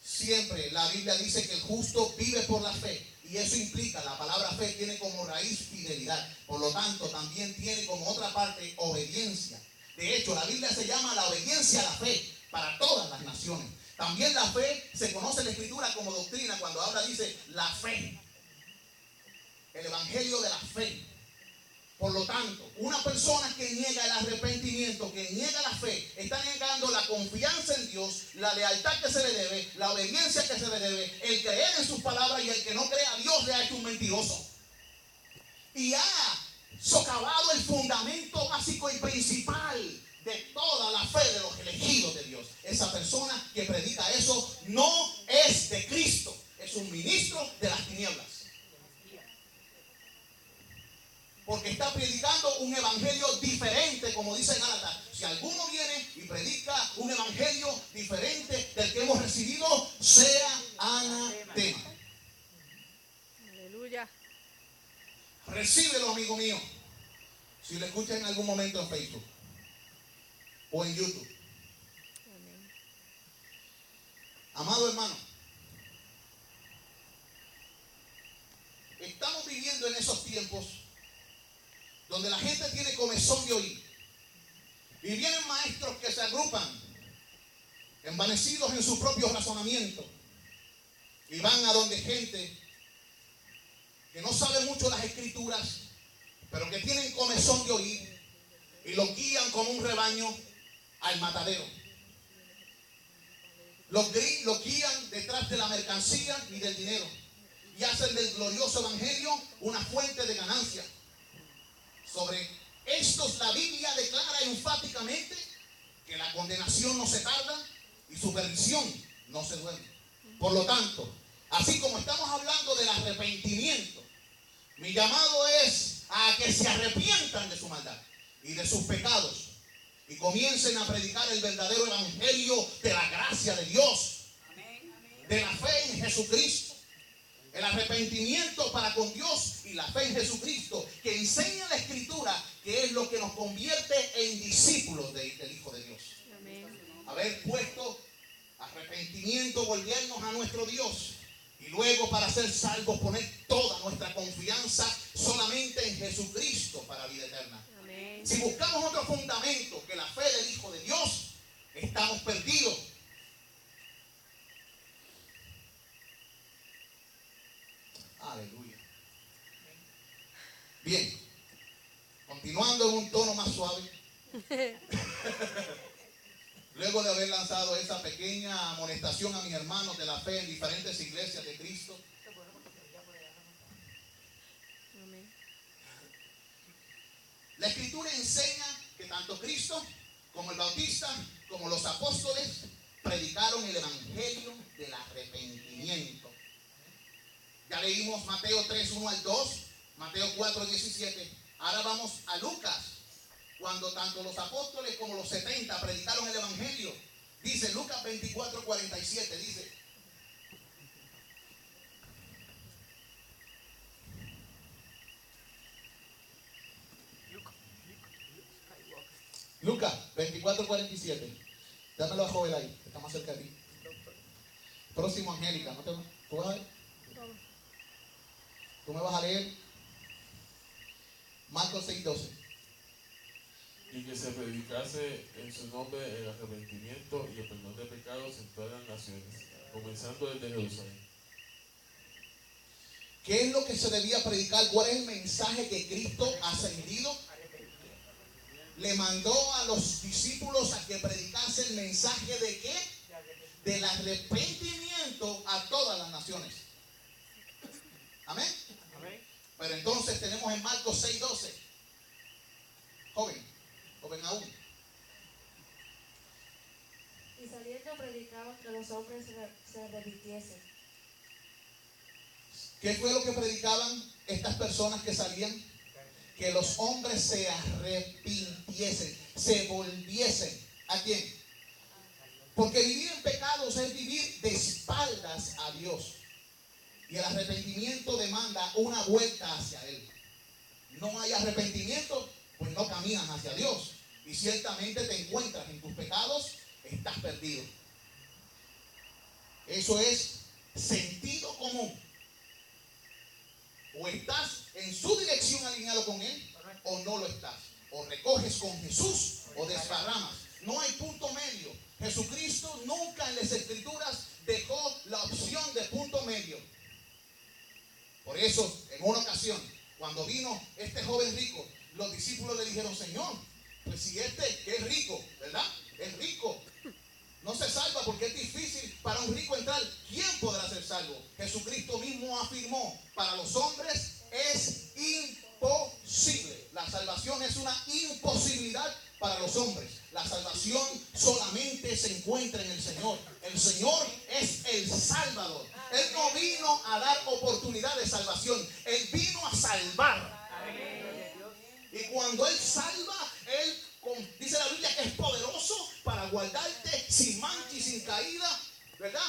Siempre la Biblia dice que el justo vive por la fe, y eso implica, la palabra fe tiene como raíz fidelidad, por lo tanto también tiene como otra parte obediencia. De hecho, la Biblia se llama la obediencia a la fe para todas las naciones. También la fe se conoce en la Escritura como doctrina. Cuando habla dice la fe, el evangelio de la fe. Por lo tanto, una persona que niega el arrepentimiento, que niega la fe, está negando la confianza en Dios, la lealtad que se le debe, la obediencia que se le debe, el creer en sus palabras, y el que no cree a Dios le ha hecho un mentiroso. Y ha socavado el fundamento básico y principal de toda la fe de los elegidos de Dios. Esa persona que predica eso no es de Cristo, es un ministro de las tinieblas. Porque está predicando un evangelio diferente, como dice Gálatas. Si alguno viene y predica un evangelio diferente del que hemos recibido, sea anatema. Aleluya. Recíbelo, amigo mío, si lo escuchas en algún momento en Facebook o en YouTube. Amén. Amado hermano, estamos viviendo en esos tiempos donde la gente tiene comezón de oír, y vienen maestros que se agrupan, envanecidos en su propio razonamiento, y van a donde gente que no sabe mucho las Escrituras, pero que tienen comezón de oír, y lo guían como un rebaño al matadero. Los guían detrás de la mercancía y del dinero, y hacen del glorioso evangelio una fuente de ganancia. Sobre estos la Biblia declara enfáticamente que la condenación no se tarda y su perdición no se duerme. Por lo tanto, así como estamos hablando del arrepentimiento, mi llamado es a que se arrepientan de su maldad y de sus pecados y comiencen a predicar el verdadero evangelio de la gracia de Dios, de la fe en Jesucristo. El arrepentimiento para con Dios y la fe en Jesucristo, que enseña la Escritura, que es lo que nos convierte en discípulos del Hijo de Dios. Amén. Haber puesto arrepentimiento, volvernos a nuestro Dios, y luego, para ser salvos, poner toda nuestra confianza solamente en Jesucristo para vida eterna. Amén. Si buscamos otro fundamento que la fe del Hijo de Dios, Estamos perdidos. Aleluya. Bien. Continuando en un tono más suave. Luego de haber lanzado esa pequeña amonestación a mis hermanos de la fe en diferentes iglesias de Cristo, la Escritura enseña que tanto Cristo como el Bautista, como los apóstoles, predicaron el evangelio del arrepentimiento. Ya leímos Mateo 3, 1 al 2, Mateo 4, 17. Ahora vamos a Lucas, cuando tanto los apóstoles como los 70 predicaron el evangelio. Dice Lucas 24, 47, dice: Lucas 24, 47. Dámelo a Joel ahí, que está más cerca de ti. Próximo, Angélica, ¿no te va? ¿Tú vas a ver? Tú me vas a leer Marcos 6, 12. Y que se predicase en su nombre el arrepentimiento y el perdón de pecados en todas las naciones, comenzando desde Jerusalén. ¿Qué es lo que se debía predicar? ¿Cuál es el mensaje que Cristo ascendido le mandó a los discípulos a que predicase? El mensaje de ¿qué? Del arrepentimiento a todas las naciones. Amén. Pero entonces tenemos en Marcos 6, 12. Joven aún. Y saliendo predicaban que los hombres se arrepintiesen. ¿Qué fue lo que predicaban estas personas que salían? Que los hombres se arrepintiesen, se volviesen. ¿A quién? Porque vivir en pecados es vivir de espaldas a Dios. Y el arrepentimiento demanda una vuelta hacia Él. No hay arrepentimiento, pues no caminas hacia Dios. Y ciertamente te encuentras en tus pecados, estás perdido. Eso es sentido común. O estás en su dirección alineado con Él, o no lo estás. O recoges con Jesús, o desparramas. No hay punto medio. Jesucristo nunca en las Escrituras dejó la opción de punto medio. Por eso, en una ocasión, cuando vino este joven rico, los discípulos le dijeron: Señor, pues si este que es rico, ¿verdad? Es rico, no se salva porque es difícil para un rico entrar. ¿Quién podrá ser salvo? Jesucristo mismo afirmó: para los hombres es imposible. La salvación es una imposibilidad para los hombres. La salvación solamente se encuentra en el Señor. El Señor es el Salvador. Él no vino a dar oportunidad de salvación. Él vino a salvar. Y cuando Él salva, Él dice la Biblia que es poderoso para guardarte sin mancha y sin caída, ¿verdad?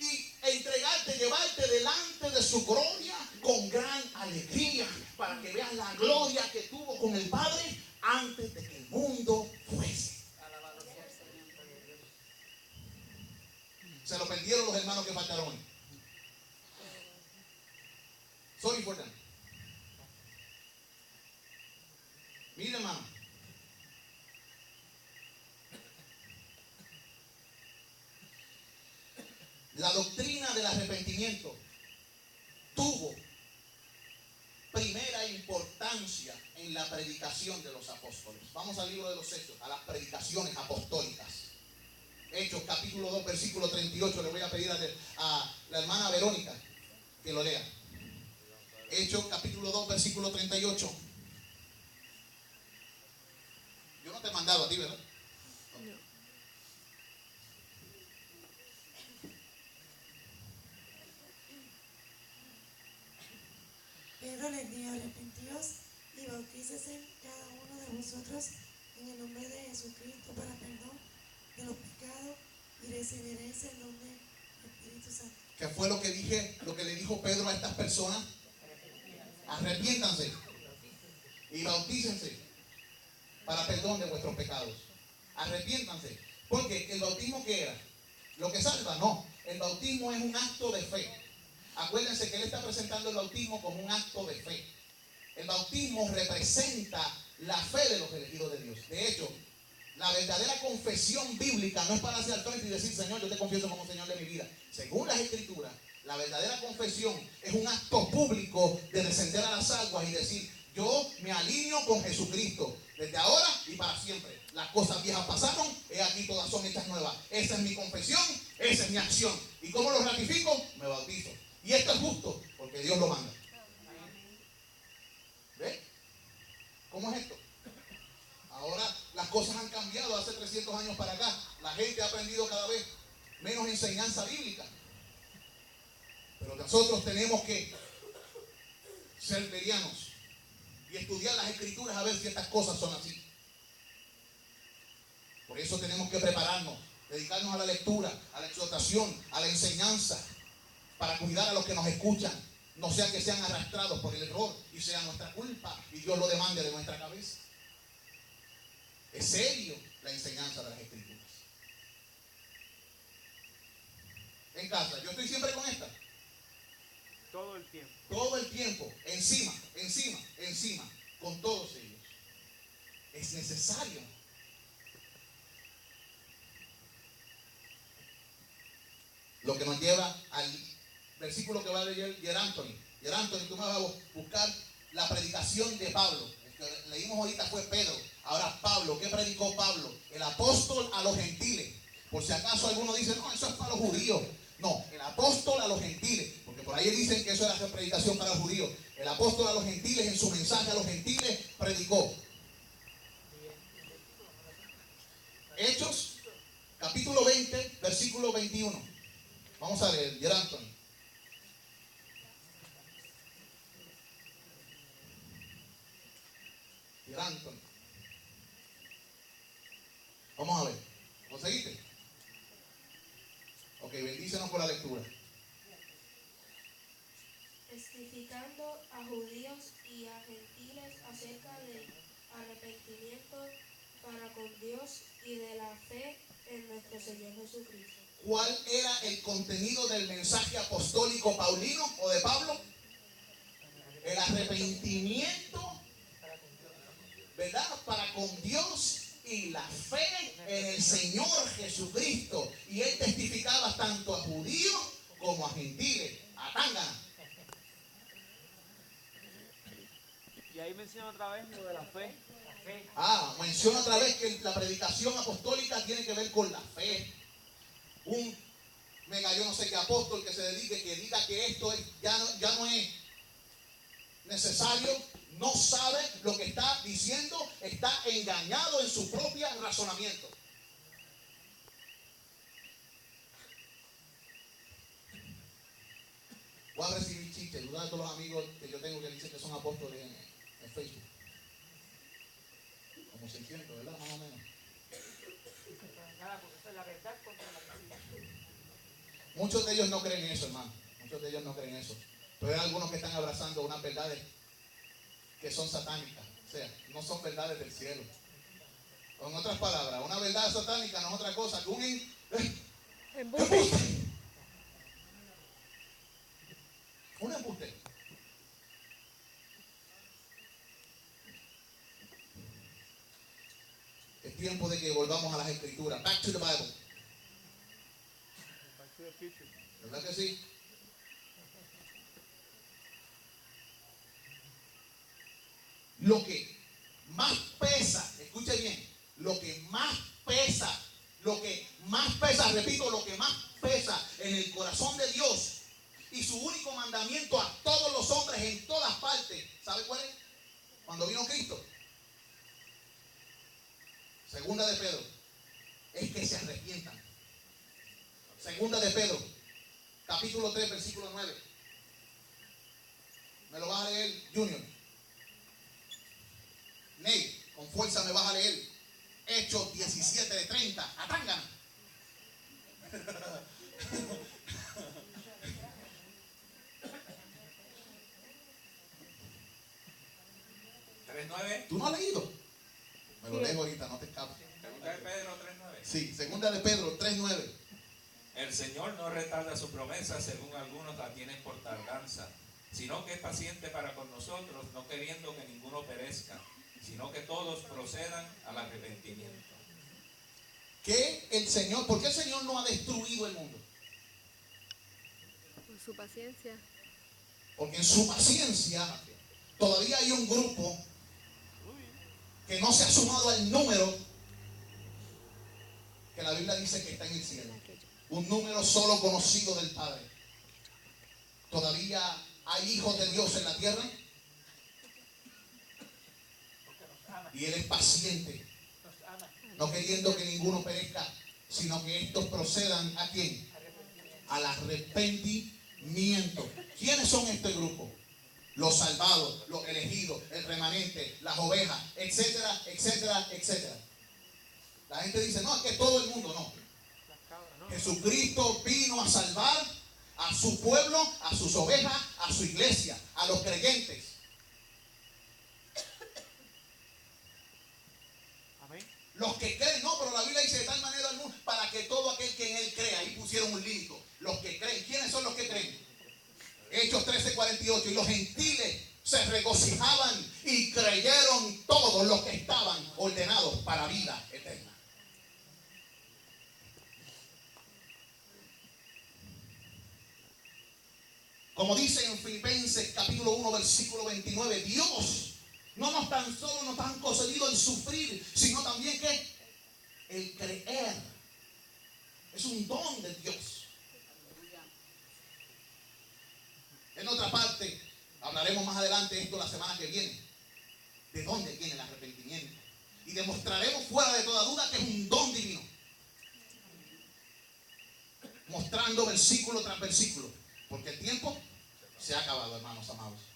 Y entregarte, llevarte delante de su gloria con gran alegría, para que veas la gloria que tuvo con el Padre antes de que el mundo fuese. Se lo perdieron los hermanos que faltaron hoy. Soy importante. Mira, hermano. La doctrina del arrepentimiento tuvo primera importancia en la predicación de los apóstoles. Vamos al libro de los Hechos, a las predicaciones apostólicas. Hechos capítulo 2, versículo 38. Le voy a pedir a la hermana Verónica que lo lea. Hechos capítulo 2, versículo 38. Yo no te he mandado a ti, ¿verdad? Pedro les dijo: arrepentíos y bautícese cada uno de vosotros en el nombre de Jesucristo para perdón de los pecados y recibiréis el don del Espíritu Santo. ¿Qué fue lo que dije, lo que le dijo Pedro a estas personas? Arrepiéntanse y bautícense para perdón de vuestros pecados. Arrepiéntanse. Porque el bautismo, ¿qué era? ¿Lo que salva? No. El bautismo es un acto de fe. Acuérdense que él está presentando el bautismo como un acto de fe. El bautismo representa la fe de los elegidos de Dios. De hecho, La verdadera confesión bíblica no es para hacia al frente y decir, Señor, yo te confieso como Señor de mi vida. Según las Escrituras, la verdadera confesión es un acto público de descender a las aguas y decir, yo me alineo con Jesucristo desde ahora y para siempre. Las cosas viejas pasaron, he aquí todas son hechas nuevas. Esa es mi confesión, esa es mi acción. ¿Y cómo lo ratifico? Me bautizo. Y esto es justo, porque Dios lo manda. ¿Ve? ¿Cómo es esto? Ahora las cosas han cambiado hace 300 años para acá. La gente ha aprendido cada vez menos enseñanza bíblica. Pero nosotros tenemos que ser verianos y estudiar las Escrituras a ver si estas cosas son así. Por eso tenemos que prepararnos, dedicarnos a la lectura, a la exhortación, a la enseñanza, para cuidar a los que nos escuchan. No sea que sean arrastrados por el error y sea nuestra culpa y Dios lo demande de nuestra cabeza. Es serio la enseñanza de las Escrituras. En casa, yo estoy siempre con esta. Todo el tiempo. Todo el tiempo, encima, con todos ellos. Es necesario. Lo que nos lleva al versículo que va a leer Anthony. Anthony, tú me vas a buscar la predicación de Pablo. El que leímos ahorita fue Pedro. Ahora Pablo, ¿qué predicó Pablo? El apóstol a los gentiles. Por si acaso alguno dice, no, eso es para los judíos. No, el apóstol a los gentiles. Porque por ahí dicen que eso era predicación para los judíos. El apóstol a los gentiles, en su mensaje a los gentiles, predicó. Hechos, capítulo 20, versículo 21. Vamos a leer, Anthony. Anthony. Vamos a ver. ¿Lo seguiste? Ok, bendícenos por la lectura. Testificando a judíos y a gentiles acerca del arrepentimiento para con Dios y de la fe en nuestro Señor Jesucristo. ¿Cuál era el contenido del mensaje apostólico paulino o de Pablo? El arrepentimiento, ¿verdad? Para con Dios y la fe en el Señor Jesucristo. Y él testificaba tanto a judíos como a gentiles, a tánganas. Y ahí menciona otra vez lo de la fe. Menciona otra vez que la predicación apostólica tiene que ver con la fe. Un mega yo no sé qué apóstol que se dedique, que diga que esto ya no es necesario, no sabe lo que está diciendo, está engañado en su propio razonamiento. Voy a recibir chistes, duda de todos los amigos que yo tengo que dicen que son apóstoles en Facebook. Como 600, ¿verdad? Más o menos. Nada, porque esa es la verdad contra la mentira. Muchos de ellos no creen eso, hermano. Muchos de ellos no creen eso. Pero hay algunos que están abrazando unas verdades que son satánicas. O sea, no son verdades del cielo. Con otras palabras, una verdad satánica no es otra cosa que un embuste. Un embuste. Es tiempo de que volvamos a las Escrituras. Back to the Bible. Back to the future. ¿Verdad que sí? Lo que más pesa, escuche bien, lo que más pesa, repito, lo que más pesa en el corazón de Dios y su único mandamiento a todos los hombres en todas partes, ¿sabe cuál es? Cuando vino Cristo. Segunda de Pedro, es que se arrepientan. Segunda de Pedro, capítulo 3, versículo 9. ¿Me lo vas a leer, Junior? Ney, con fuerza me vas a leer. Hechos 17 de 30. Atángan. ¿Tú no has leído? Me lo leo ahorita, no te escapes. Segunda de Pedro 3:9. Sí, segunda de Pedro 3:9. El Señor no retarda su promesa, según algunos la tienen por tardanza, sino que es paciente para con nosotros, no queriendo que ninguno perezca, sino que todos procedan al arrepentimiento. que el Señor, ¿por qué el Señor no ha destruido el mundo? Por su paciencia. Porque en su paciencia todavía hay un grupo que no se ha sumado al número que la Biblia dice que está en el cielo. Un número solo conocido del Padre. Todavía hay hijos de Dios en la tierra. Y Él es paciente, no queriendo que ninguno perezca, sino que estos procedan ¿a quién? Al arrepentimiento. ¿Quiénes son este grupo? Los salvados, los elegidos, el remanente, las ovejas, etcétera, etcétera, etcétera. La gente dice, no, es que todo el mundo, no. Jesucristo vino a salvar a su pueblo, a sus ovejas, a su iglesia, a los creyentes. Los que creen, no, pero la Biblia dice de tal manera al mundo para que todo aquel que en él crea, ahí pusieron un límite. Los que creen, ¿quiénes son los que creen? Hechos 13:48, y los gentiles se regocijaban y creyeron todos los que estaban ordenados para vida eterna. Como dice en Filipenses capítulo 1 versículo 29, Dios no nos tan solo nos han concedido el sufrir, sino también que el creer. Es un don de Dios. En otra parte, hablaremos más adelante esto la semana que viene, de dónde viene el arrepentimiento. Y demostraremos fuera de toda duda que es un don divino. Mostrando versículo tras versículo. Porque el tiempo se ha acabado, hermanos amados.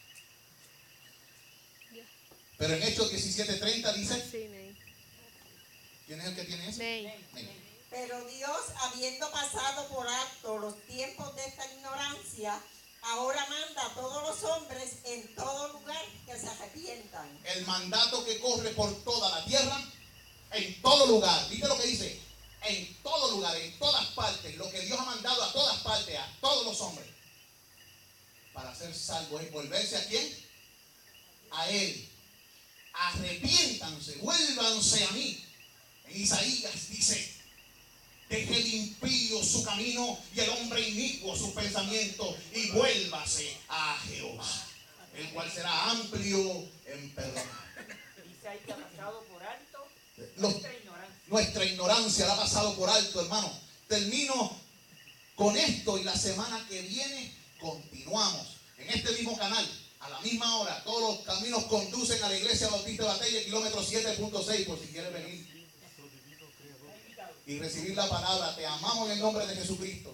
Pero en Hechos 17:30 dice, ¿quién es el que tiene eso? Pero Dios, habiendo pasado por alto los tiempos de esta ignorancia, ahora manda a todos los hombres en todo lugar que se arrepientan. El mandato que corre por toda la tierra, en todo lugar. ¿Viste lo que dice? En todo lugar, en todas partes. Lo que Dios ha mandado a todas partes, a todos los hombres. Para ser salvos es volverse ¿a quién? A Él. Arrepiéntanse, vuélvanse a mí. En Isaías dice, deje el impío su camino y el hombre inicuo su pensamiento y vuélvase a Jehová, el cual será amplio en perdón. Dice ahí que ha pasado por alto Nuestra ignorancia la ha pasado por alto, hermano. Termino con esto y la semana que viene continuamos en este mismo canal. A la misma hora, todos los caminos conducen a la iglesia Bautista de Batalla, kilómetro 7.6, por si quieres venir y recibir la palabra. Te amamos en el nombre de Jesucristo.